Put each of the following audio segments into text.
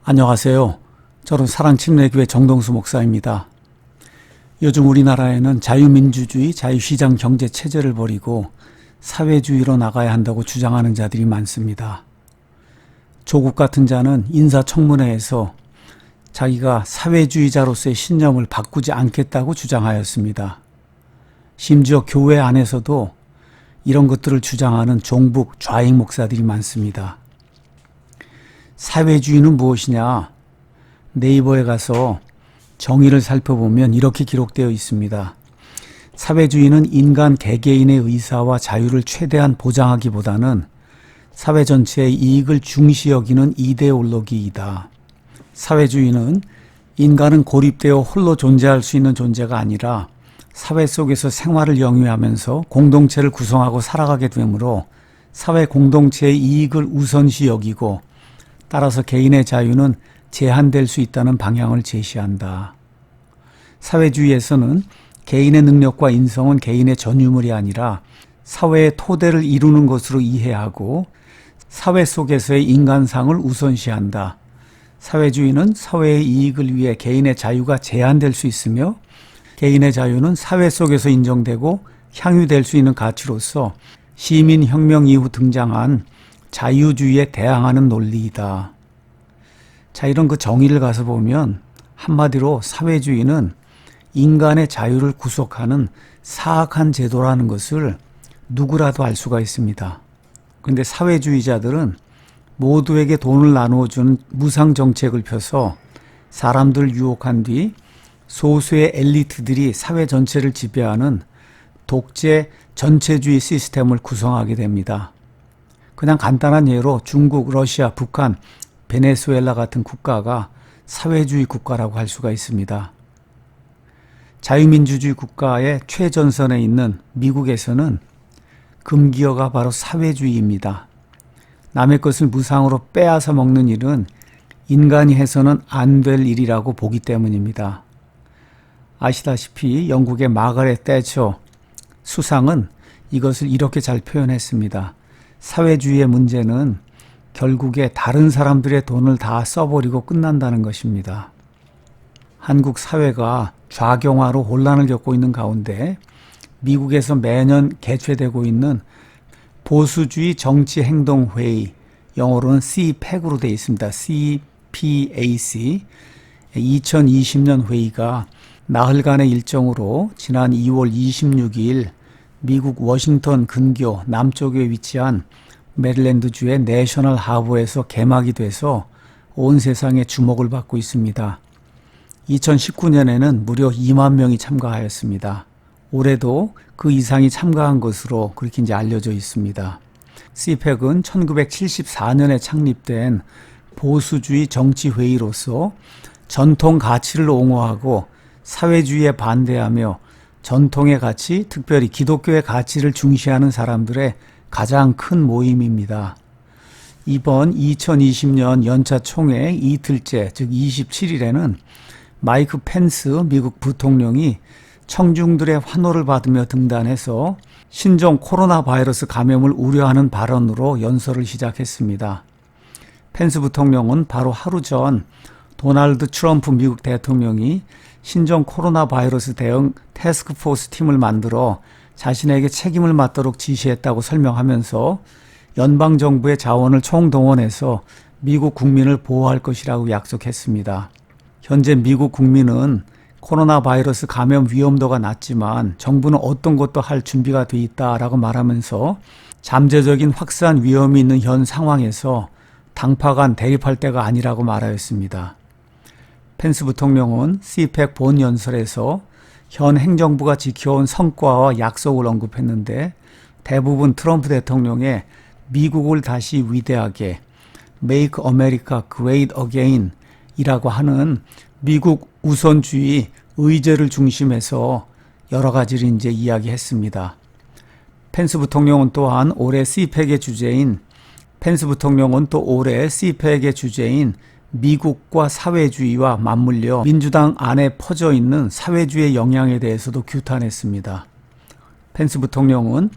안녕하세요. 저는 사랑침례교회 정동수 목사입니다. 요즘 우리나라에는 자유민주주의, 자유시장 경제 체제를 버리고 사회주의로 나가야 한다고 주장하는 자들이 많습니다. 조국 같은 자는 인사청문회에서 자기가 사회주의자로서의 신념을 바꾸지 않겠다고 주장하였습니다. 심지어 교회 안에서도 이런 것들을 주장하는 종북 좌익 목사들이 많습니다. 사회주의는 무엇이냐? 네이버에 가서 정의를 살펴보면 이렇게 기록되어 있습니다. 사회주의는 인간 개개인의 의사와 자유를 최대한 보장하기보다는 사회 전체의 이익을 중시 여기는 이데올로기이다. 사회주의는 인간은 고립되어 홀로 존재할 수 있는 존재가 아니라 사회 속에서 생활을 영위하면서 공동체를 구성하고 살아가게 되므로 사회 공동체의 이익을 우선시 여기고 따라서 개인의 자유는 제한될 수 있다는 방향을 제시한다. 사회주의에서는 개인의 능력과 인성은 개인의 전유물이 아니라 사회의 토대를 이루는 것으로 이해하고 사회 속에서의 인간상을 우선시한다. 사회주의는 사회의 이익을 위해 개인의 자유가 제한될 수 있으며 개인의 자유는 사회 속에서 인정되고 향유될 수 있는 가치로서 시민혁명 이후 등장한 자유주의에 대항하는 논리이다. 자, 이런 그 정의를 가서 보면 한마디로 사회주의는 인간의 자유를 구속하는 사악한 제도라는 것을 누구라도 알 수가 있습니다. 그런데 사회주의자들은 모두에게 돈을 나누어주는 무상정책을 펴서 사람들을 유혹한 뒤 소수의 엘리트들이 사회 전체를 지배하는 독재 전체주의 시스템을 구성하게 됩니다. 그냥 간단한 예로 중국, 러시아, 북한, 베네수엘라 같은 국가가 사회주의 국가라고 할 수가 있습니다. 자유민주주의 국가의 최전선에 있는 미국에서는 금기어가 바로 사회주의입니다. 남의 것을 무상으로 빼앗아 먹는 일은 인간이 해서는 안 될 일이라고 보기 때문입니다. 아시다시피 영국의 마가렛 대처 수상은 이것을 이렇게 잘 표현했습니다. 사회주의의 문제는 결국에 다른 사람들의 돈을 다 써버리고 끝난다는 것입니다. 한국 사회가 좌경화로 혼란을 겪고 있는 가운데 미국에서 매년 개최되고 있는 보수주의 정치행동회의, 영어로는 CPAC으로 되어 있습니다. CPAC 2020년 회의가 나흘간의 일정으로 지난 2월 26일 미국 워싱턴 근교 남쪽에 위치한 메릴랜드주의 내셔널 하버에서 개막이 돼서 온 세상의 주목을 받고 있습니다. 2019년에는 무려 2만 명이 참가하였습니다. 올해도 그 이상이 참가한 것으로 그렇게 이제 알려져 있습니다. CPAC은 1974년에 창립된 보수주의 정치회의로서 전통 가치를 옹호하고 사회주의에 반대하며 전통의 가치, 특별히 기독교의 가치를 중시하는 사람들의 가장 큰 모임입니다. 이번 2020년 연차 총회 이틀째, 즉 27일에는 마이크 펜스 미국 부통령이 청중들의 환호를 받으며 등단해서 신종 코로나 바이러스 감염을 우려하는 발언으로 연설을 시작했습니다. 펜스 부통령은 바로 하루 전 도널드 트럼프 미국 대통령이 신종 코로나 바이러스 대응 태스크포스 팀을 만들어 자신에게 책임을 맡도록 지시했다고 설명하면서 연방정부의 자원을 총동원해서 미국 국민을 보호할 것이라고 약속했습니다. 현재 미국 국민은 코로나 바이러스 감염 위험도가 낮지만 정부는 어떤 것도 할 준비가 돼 있다라고 말하면서 잠재적인 확산 위험이 있는 현 상황에서 당파 간 대립할 때가 아니라고 말하였습니다. 펜스 부통령은 CPAC 본연설에서 현 행정부가 지켜온 성과와 약속을 언급했는데 대부분 트럼프 대통령의 미국을 다시 위대하게 Make America Great Again 이라고 하는 미국 우선주의 의제를 중심해서 여러 가지를 이제 이야기했습니다. 펜스 부통령은 또한 올해 CPAC의 주제인 미국과 사회주의와 맞물려 민주당 안에 퍼져 있는 사회주의의 영향에 대해서도 규탄했습니다. 펜스 부통령은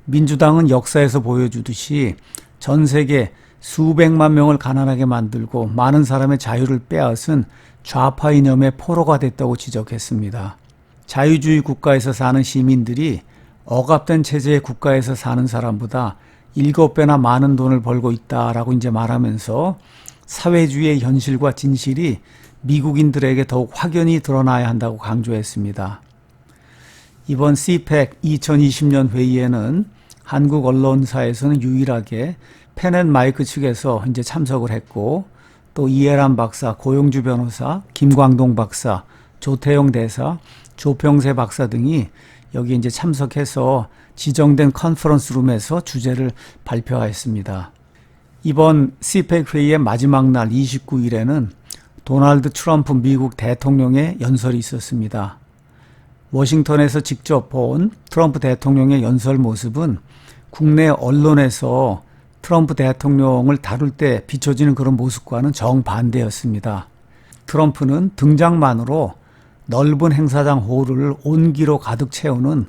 민주당은 역사에서 보여주듯이 전 세계 수백만 명을 가난하게 만들고 많은 사람의 자유를 빼앗은 좌파 이념의 포로가 됐다고 지적했습니다. 자유주의 국가에서 사는 시민들이 억압된 체제의 국가에서 사는 사람보다 7배나 많은 돈을 벌고 있다라고 이제 말하면서 사회주의의 현실과 진실이 미국인들에게 더욱 확연히 드러나야 한다고 강조했습니다. 이번 CPEC 2020년 회의에는 한국 언론사에서는 유일하게 펜앤마이크 측에서 이제 참석을 했고, 또 이해란 박사, 고용주 변호사, 김광동 박사, 조태용 대사, 조평세 박사 등이 여기 이제 참석해서 지정된 컨퍼런스 룸에서 주제를 발표하였습니다. 이번 CPEC 회의의 마지막 날 29일에는 도널드 트럼프 미국 대통령의 연설이 있었습니다. 워싱턴에서 직접 본 트럼프 대통령의 연설 모습은 국내 언론에서 트럼프 대통령을 다룰 때 비춰지는 그런 모습과는 정반대였습니다. 트럼프는 등장만으로 넓은 행사장 홀을 온기로 가득 채우는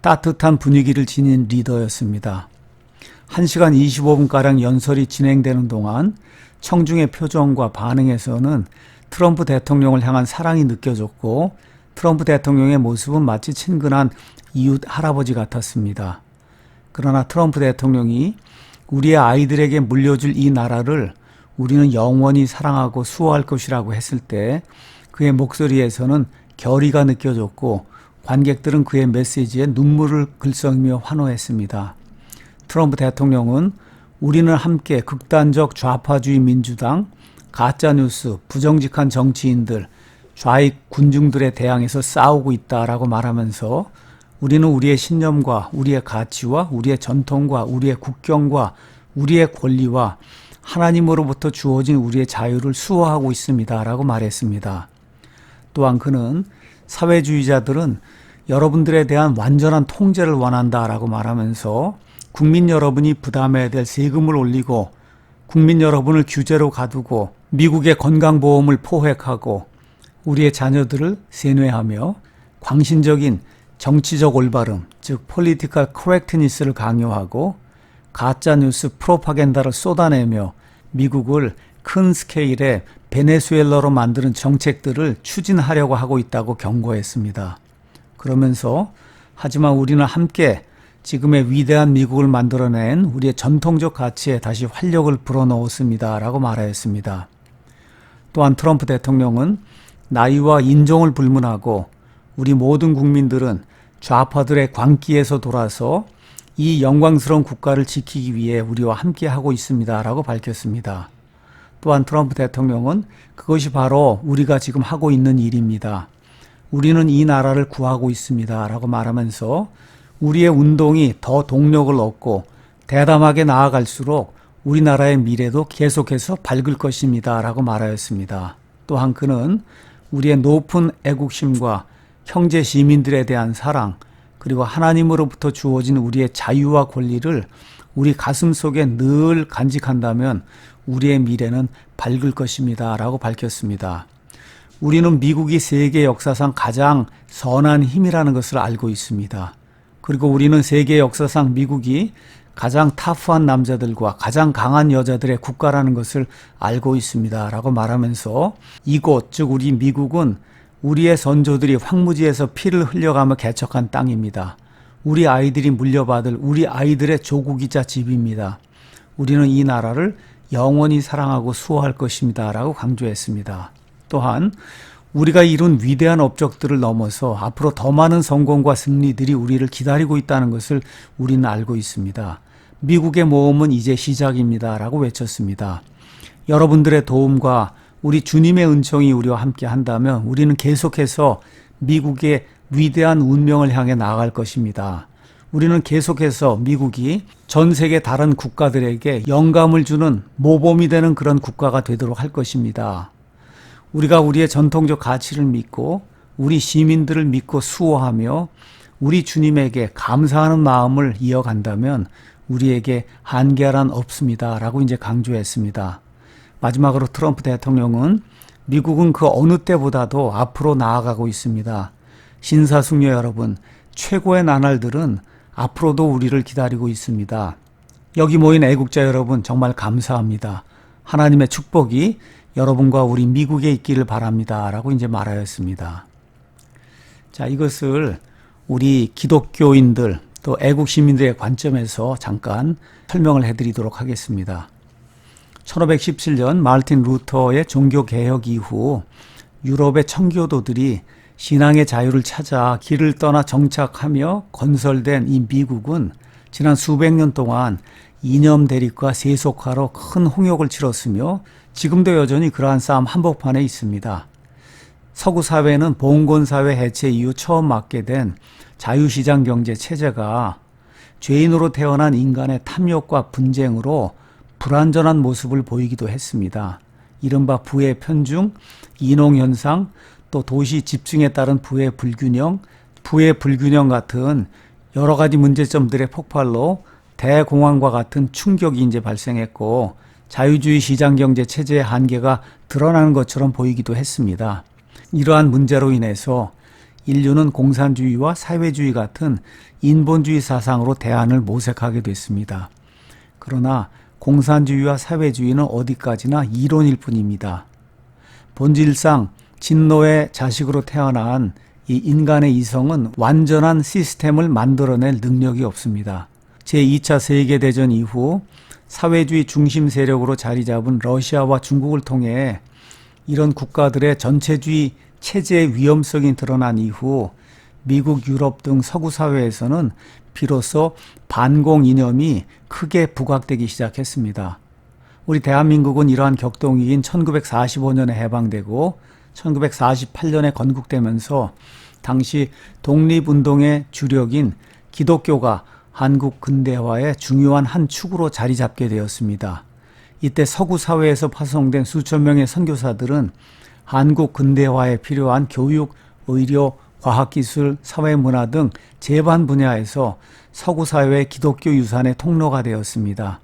따뜻한 분위기를 지닌 리더였습니다. 1시간 25분가량 연설이 진행되는 동안 청중의 표정과 반응에서는 트럼프 대통령을 향한 사랑이 느껴졌고, 트럼프 대통령의 모습은 마치 친근한 이웃 할아버지 같았습니다. 그러나 트럼프 대통령이 우리의 아이들에게 물려줄 이 나라를 우리는 영원히 사랑하고 수호할 것이라고 했을 때 그의 목소리에서는 결의가 느껴졌고, 관객들은 그의 메시지에 눈물을 글썽이며 환호했습니다. 트럼프 대통령은 우리는 함께 극단적 좌파주의 민주당, 가짜뉴스, 부정직한 정치인들, 좌익 군중들에 대항해서 싸우고 있다라고 말하면서 우리는 우리의 신념과 우리의 가치와 우리의 전통과 우리의 국경과 우리의 권리와 하나님으로부터 주어진 우리의 자유를 수호하고 있습니다 라고 말했습니다. 또한 그는 사회주의자들은 여러분들에 대한 완전한 통제를 원한다라고 말하면서 국민 여러분이 부담해야 될 세금을 올리고 국민 여러분을 규제로 가두고 미국의 건강보험을 포획하고 우리의 자녀들을 세뇌하며 광신적인 정치적 올바름, 즉 political correctness를 강요하고 가짜뉴스 프로파간다를 쏟아내며 미국을 큰 스케일의 베네수엘라로 만드는 정책들을 추진하려고 하고 있다고 경고했습니다. 그러면서 하지만 우리는 함께 지금의 위대한 미국을 만들어낸 우리의 전통적 가치에 다시 활력을 불어넣었습니다 라고 말하였습니다. 또한 트럼프 대통령은 나이와 인종을 불문하고 우리 모든 국민들은 좌파들의 광기에서 돌아서 이 영광스러운 국가를 지키기 위해 우리와 함께 하고 있습니다 라고 밝혔습니다. 또한 트럼프 대통령은 그것이 바로 우리가 지금 하고 있는 일입니다. 우리는 이 나라를 구하고 있습니다 라고 말하면서 우리의 운동이 더 동력을 얻고 대담하게 나아갈수록 우리나라의 미래도 계속해서 밝을 것입니다 라고 말하였습니다. 또한 그는 우리의 높은 애국심과 형제 시민들에 대한 사랑, 그리고 하나님으로부터 주어진 우리의 자유와 권리를 우리 가슴 속에 늘 간직한다면 우리의 미래는 밝을 것입니다 라고 밝혔습니다. 우리는 미국이 세계 역사상 가장 선한 힘이라는 것을 알고 있습니다. 그리고 우리는 세계 역사상 미국이 가장 타프한 남자들과 가장 강한 여자들의 국가라는 것을 알고 있습니다 라고 말하면서 이곳, 즉 우리 미국은 우리의 선조들이 황무지에서 피를 흘려가며 개척한 땅입니다. 우리 아이들이 물려받을 우리 아이들의 조국이자 집입니다. 우리는 이 나라를 영원히 사랑하고 수호할 것입니다 라고 강조했습니다. 또한 우리가 이룬 위대한 업적들을 넘어서 앞으로 더 많은 성공과 승리들이 우리를 기다리고 있다는 것을 우리는 알고 있습니다. 미국의 모험은 이제 시작입니다 라고 외쳤습니다. 여러분들의 도움과 우리 주님의 은총이 우리와 함께 한다면 우리는 계속해서 미국의 위대한 운명을 향해 나아갈 것입니다. 우리는 계속해서 미국이 전 세계 다른 국가들에게 영감을 주는 모범이 되는 그런 국가가 되도록 할 것입니다. 우리가 우리의 전통적 가치를 믿고 우리 시민들을 믿고 수호하며 우리 주님에게 감사하는 마음을 이어간다면 우리에게 한계란 없습니다 라고 이제 강조했습니다. 마지막으로 트럼프 대통령은 미국은 그 어느 때보다도 앞으로 나아가고 있습니다. 신사숙녀 여러분, 최고의 나날들은 앞으로도 우리를 기다리고 있습니다. 여기 모인 애국자 여러분 정말 감사합니다. 하나님의 축복이 여러분과 우리 미국에 있기를 바랍니다. 라고 이제 말하였습니다. 자, 이것을 우리 기독교인들 또 애국 시민들의 관점에서 잠깐 설명을 해드리도록 하겠습니다. 1517년 마르틴 루터의 종교개혁 이후 유럽의 청교도들이 신앙의 자유를 찾아 길을 떠나 정착하며 건설된 이 미국은 지난 수백 년 동안 이념 대립과 세속화로 큰 홍역을 치렀으며 지금도 여전히 그러한 싸움 한복판에 있습니다. 서구 사회는 봉건사회 해체 이후 처음 맞게 된 자유시장 경제 체제가 죄인으로 태어난 인간의 탐욕과 분쟁으로 불완전한 모습을 보이기도 했습니다. 이른바 부의 편중, 인홍현상, 또 도시 집중에 따른 부의 불균형 같은 여러 가지 문제점들의 폭발로 대공황과 같은 충격이 이제 발생했고 자유주의 시장경제 체제의 한계가 드러나는 것처럼 보이기도 했습니다. 이러한 문제로 인해서 인류는 공산주의와 사회주의 같은 인본주의 사상으로 대안을 모색하게 됐습니다. 그러나 공산주의와 사회주의는 어디까지나 이론일 뿐입니다. 본질상 진노의 자식으로 태어난 이 인간의 이성은 완전한 시스템을 만들어낼 능력이 없습니다. 제2차 세계대전 이후 사회주의 중심 세력으로 자리 잡은 러시아와 중국을 통해 이런 국가들의 전체주의 체제의 위험성이 드러난 이후 미국, 유럽 등 서구 사회에서는 비로소 반공 이념이 크게 부각되기 시작했습니다. 우리 대한민국은 이러한 격동기인 1945년에 해방되고 1948년에 건국되면서 당시 독립운동의 주력인 기독교가 한국 근대화의 중요한 한 축으로 자리 잡게 되었습니다. 이때 서구 사회에서 파송된 수천 명의 선교사들은 한국 근대화에 필요한 교육, 의료, 과학기술, 사회문화 등 제반 분야에서 서구 사회의 기독교 유산의 통로가 되었습니다.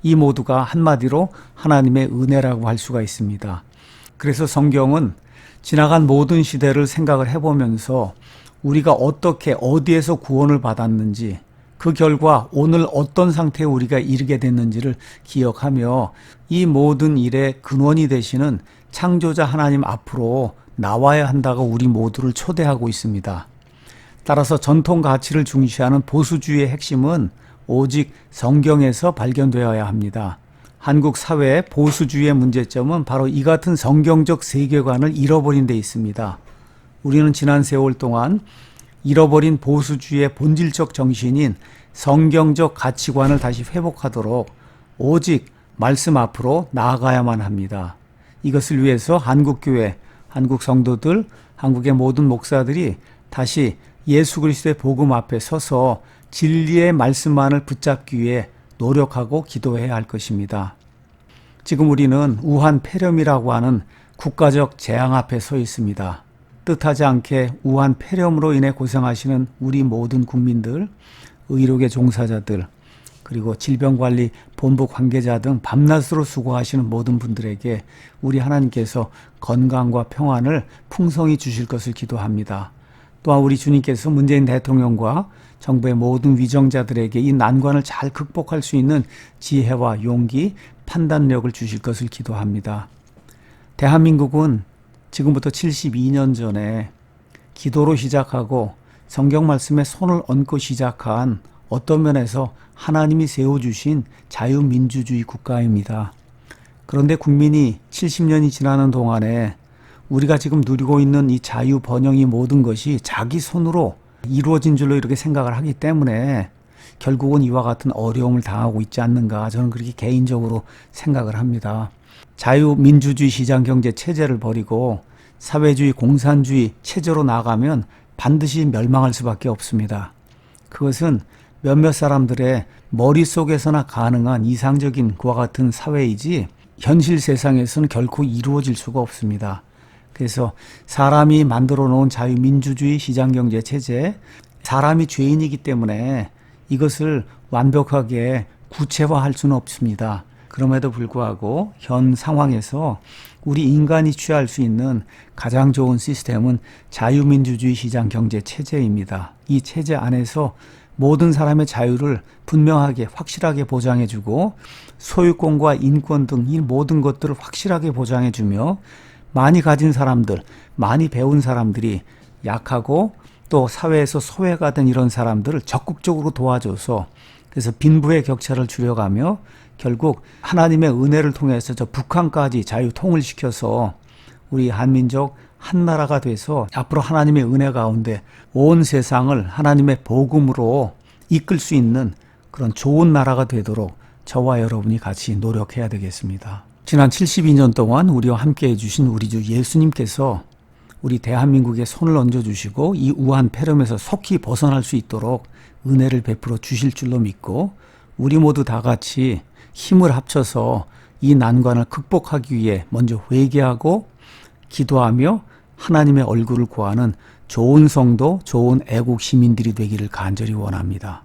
이 모두가 한마디로 하나님의 은혜라고 할 수가 있습니다. 그래서 성경은 지나간 모든 시대를 생각을 해보면서 우리가 어떻게 어디에서 구원을 받았는지 그 결과 오늘 어떤 상태에 우리가 이르게 됐는지를 기억하며 이 모든 일의 근원이 되시는 창조자 하나님 앞으로 나와야 한다고 우리 모두를 초대하고 있습니다. 따라서 전통 가치를 중시하는 보수주의의 핵심은 오직 성경에서 발견되어야 합니다. 한국 사회의 보수주의의 문제점은 바로 이 같은 성경적 세계관을 잃어버린 데 있습니다. 우리는 지난 세월 동안 잃어버린 보수주의의 본질적 정신인 성경적 가치관을 다시 회복하도록 오직 말씀 앞으로 나아가야만 합니다. 이것을 위해서 한국교회, 한국 성도들, 한국의 모든 목사들이 다시 예수 그리스도의 복음 앞에 서서 진리의 말씀만을 붙잡기 위해 노력하고 기도해야 할 것입니다. 지금 우리는 우한 폐렴이라고 하는 국가적 재앙 앞에 서 있습니다. 뜻하지 않게 우한 폐렴으로 인해 고생하시는 우리 모든 국민들, 의료계 종사자들, 그리고 질병관리본부 관계자 등 밤낮으로 수고하시는 모든 분들에게 우리 하나님께서 건강과 평안을 풍성히 주실 것을 기도합니다. 또한 우리 주님께서 문재인 대통령과 정부의 모든 위정자들에게 이 난관을 잘 극복할 수 있는 지혜와 용기, 판단력을 주실 것을 기도합니다. 대한민국은 지금부터 72년 전에 기도로 시작하고 성경 말씀에 손을 얹고 시작한 어떤 면에서 하나님이 세워주신 자유민주주의 국가입니다. 그런데 국민이 70년이 지나는 동안에 우리가 지금 누리고 있는 이 자유 번영이 모든 것이 자기 손으로 이루어진 줄로 이렇게 생각을 하기 때문에 결국은 이와 같은 어려움을 당하고 있지 않는가, 저는 그렇게 개인적으로 생각을 합니다. 자유민주주의 시장경제 체제를 버리고 사회주의 공산주의 체제로 나가면 반드시 멸망할 수밖에 없습니다. 그것은 몇몇 사람들의 머릿속에서나 가능한 이상적인 그와 같은 사회이지 현실 세상에서는 결코 이루어질 수가 없습니다. 그래서 사람이 만들어 놓은 자유민주주의 시장경제 체제, 사람이 죄인이기 때문에 이것을 완벽하게 구체화할 수는 없습니다. 그럼에도 불구하고 현 상황에서 우리 인간이 취할 수 있는 가장 좋은 시스템은 자유민주주의 시장경제 체제입니다. 이 체제 안에서 모든 사람의 자유를 분명하게 확실하게 보장해주고 소유권과 인권 등 이 모든 것들을 확실하게 보장해주며 많이 가진 사람들, 많이 배운 사람들이 약하고 또 사회에서 소외가 된 이런 사람들을 적극적으로 도와줘서 그래서 빈부의 격차를 줄여가며 결국 하나님의 은혜를 통해서 저 북한까지 자유 통일시켜서 우리 한민족 한 나라가 돼서 앞으로 하나님의 은혜 가운데 온 세상을 하나님의 복음으로 이끌 수 있는 그런 좋은 나라가 되도록 저와 여러분이 같이 노력해야 되겠습니다. 지난 72년 동안 우리와 함께 해주신 우리 주 예수님께서 우리 대한민국에 손을 얹어주시고 이 우한 폐렴에서 속히 벗어날 수 있도록 은혜를 베풀어 주실 줄로 믿고 우리 모두 다 같이 힘을 합쳐서 이 난관을 극복하기 위해 먼저 회개하고 기도하며 하나님의 얼굴을 구하는 좋은 성도, 좋은 애국 시민들이 되기를 간절히 원합니다.